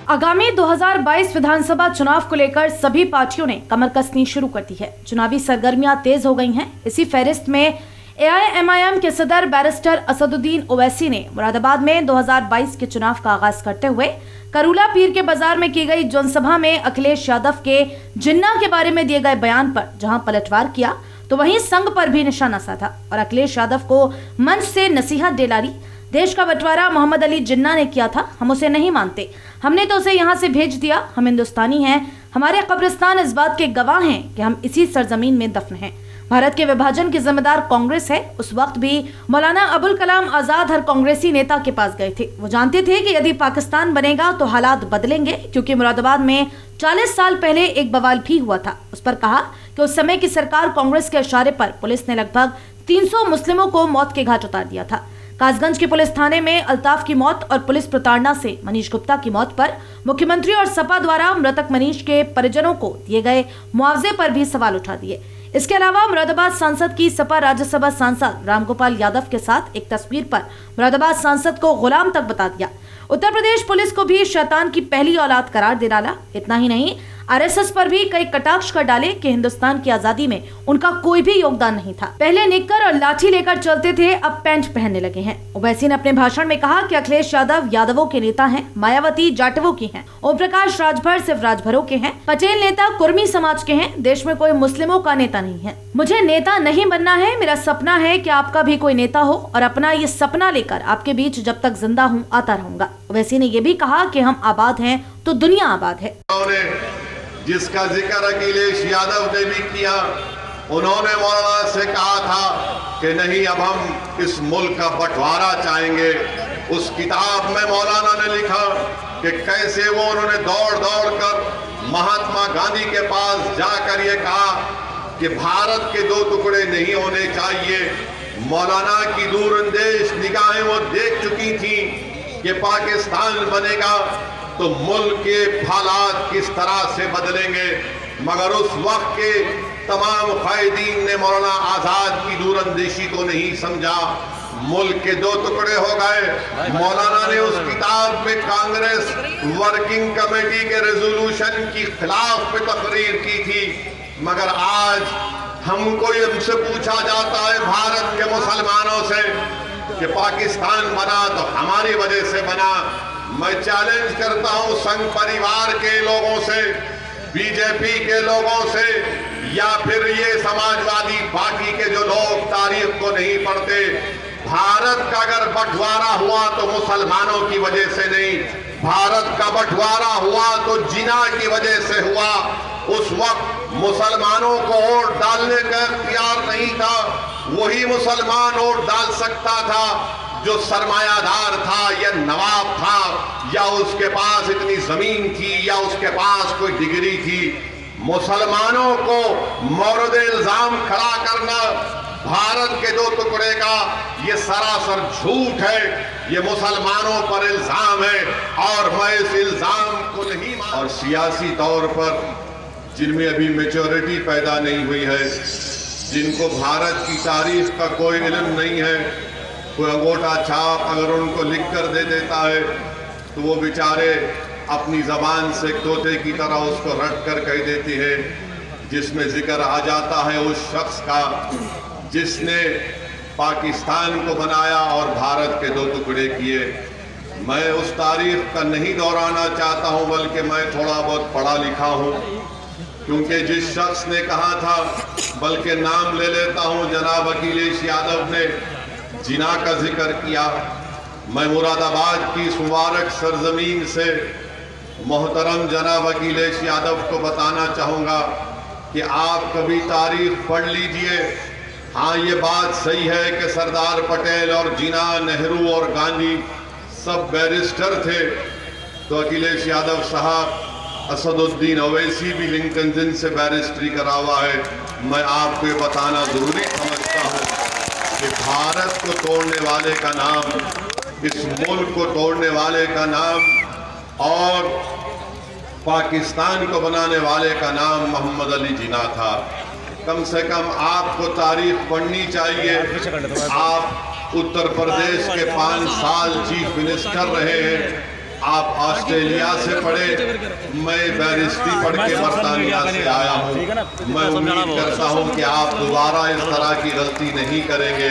आगामी 2022 विधानसभा चुनाव को लेकर सभी पार्टियों ने कमर कसनी शुरू कर दी है। चुनावी सरगर्मियां तेज हो गई हैं। इसी फहरिस्त में AIMIM के सदर बैरिस्टर असदुद्दीन ओवैसी ने मुरादाबाद में 2022 के चुनाव का आगाज करते हुए करूला पीर के बाजार में की गई जनसभा में अखिलेश यादव के जिन्ना के बारे में दिए गए बयान पर जहां पलटवार किया तो वहीं संघ पर भी निशाना साधा और अखिलेश यादव को मंच से नसीहत दिलाई। देश का बंटवारा मोहम्मद अली जिन्ना ने किया था, हम उसे नहीं मानते, हमने तो उसे यहाँ से भेज दिया, हम हिंदुस्तानी हैं, हमारे कब्रिस्तान इस बात के गवाह हैं कि हम इसी सरजमीन में दफन हैं। भारत के विभाजन की जिम्मेदार कांग्रेस है। उस वक्त भी मौलाना अबुल कलाम आजाद हर कांग्रेसी नेता के पास गए थे। वो जानते थे कि यदि पाकिस्तान बनेगा तो हालात बदलेंगे, क्योंकि मुरादाबाद में 40 साल पहले एक बवाल भी हुआ था। उस पर कहा कि उस समय की सरकार कांग्रेस के इशारे पर पुलिस ने लगभग 300 मुस्लिमों को मौत के घाट उतार दिया था। कासगंज के पुलिस थाने में अल्ताफ की मौत और पुलिस प्रताड़ना से मनीष गुप्ता की मौत पर मुख्यमंत्री और सपा द्वारा मृतक मनीष के परिजनों को दिए गए मुआवजे पर भी सवाल उठा दिए। इसके अलावा मुरादाबाद सांसद की सपा राज्यसभा सांसद रामगोपाल यादव के साथ एक तस्वीर पर मुरादाबाद सांसद को गुलाम तक बता दिया। उत्तर प्रदेश पुलिस को भी शैतान की पहली औलाद करार दे डाला। इतना ही नहीं, RSS पर भी कई कटाक्ष कर डाले कि हिंदुस्तान की आजादी में उनका कोई भी योगदान नहीं था। पहले निक्कर और लाठी लेकर चलते थे, अब पैंट पहनने लगे हैं। ओवैसी ने अपने भाषण में कहा कि अखिलेश यादव यादवों के नेता हैं, मायावती जाटवों की हैं, ओम प्रकाश राजभर सिर्फ राजभरों के हैं, पटेल नेता कुर्मी समाज के हैं, देश में कोई मुस्लिमों का नेता नहीं है। मुझे नेता नहीं बनना है, मेरा सपना है कि आपका भी कोई नेता हो और अपना ये सपना लेकर आपके बीच जब तक जिंदा हूँ आता रहूंगा। ओवैसी ने ये भी कहा कि हम आबाद हैं तो दुनिया आबाद है। जिसका जिक्र अखिलेश यादव ने भी किया, उन्होंने मौलाना से कहा था कि नहीं, अब हम इस मुल्क का बंटवारा चाहेंगे। उस किताब में मौलाना ने लिखा कि कैसे वो उन्होंने दौड़ दौड़ कर महात्मा गांधी के पास जाकर ये कहा कि भारत के दो टुकड़े नहीं होने चाहिए। मौलाना की दूरंदेश निगाहें वो देख चुकी थी कि पाकिस्तान बनेगा तो मुल्क के हालात किस तरह से बदलेंगे, मगर उस वक्त के तमाम कायदीन ने मौलाना आजाद की दूरंदेशी को नहीं समझा। मुल्क के दो टुकड़े हो गए। मौलाना ने उस किताब में कांग्रेस वर्किंग कमेटी के रेजोल्यूशन की खिलाफ पे तकरीर की थी, मगर आज हमको हमसे पूछा जाता है भारत के मुसलमानों से कि पाकिस्तान बना तो हमारी वजह से बना। मैं चैलेंज करता हूं संघ परिवार के लोगों से, बीजेपी के लोगों से, या फिर ये समाजवादी पार्टी के जो लोग तारीख को नहीं पढ़ते, भारत का अगर बंटवारा हुआ तो मुसलमानों की वजह से नहीं, भारत का बंटवारा हुआ तो जिना की वजह से हुआ। उस वक्त मुसलमानों को वोट डालने का इख्तियार नहीं था, वही मुसलमान वोट डाल सकता था जो सरमायादार था या नवाब था या उसके पास इतनी जमीन थी या उसके पास कोई डिग्री थी। मुसलमानों को मौरद इल्जाम खड़ा करना भारत के दो टुकड़े का ये सरासर झूठ है, ये मुसलमानों पर इल्जाम है और मैं इस इल्जाम को नहीं मान। और सियासी तौर पर जिनमें अभी मैच्योरिटी पैदा नहीं हुई है, जिनको भारत की तारीख का कोई इल्म नहीं है, कोई अंगूठा छाप अगर उनको लिख कर दे देता है तो वो बेचारे अपनी जबान से तोते की तरह उसको रट कर कह देती है, जिसमें जिक्र आ जाता है उस शख्स का जिसने पाकिस्तान को बनाया और भारत के दो टुकड़े किए। मैं उस तारीख का नहीं दोहराना चाहता हूं, बल्कि मैं थोड़ा बहुत पढ़ा लिखा हूं, क्योंकि जिस शख्स ने कहा था, बल्कि नाम ले लेता हूं, जनाब अखिलेश यादव ने जिना का जिक्र किया। मैं मुरादाबाद की मुबारक सरजमीन से मोहतरम जनाब अखिलेश यादव को बताना चाहूँगा कि आप कभी तारीख पढ़ लीजिए। हाँ, ये बात सही है कि सरदार पटेल और जिना, नेहरू और गांधी सब बैरिस्टर थे, तो अखिलेश यादव साहब, असदुद्दीन ओवैसी भी लिंकन जिन से बैरिस्ट्री करा हुआ है। मैं आपको ये बताना जरूरी समझता हूँ कि भारत को तोड़ने वाले का नाम, इस मुल्क को तोड़ने वाले का नाम और पाकिस्तान को बनाने वाले का नाम मोहम्मद अली जिन्ना था। कम से कम आपको तारीख पढ़नी चाहिए। आप उत्तर प्रदेश के 5 साल चीफ मिनिस्टर रहे हैं, आप ऑस्ट्रेलिया से पढ़े, मैं बैरिस्ट्री पढ़ के बरतानिया से आया हूँ। मैं उम्मीद करता हूँ कि आप दोबारा इस तरह की गलती नहीं करेंगे।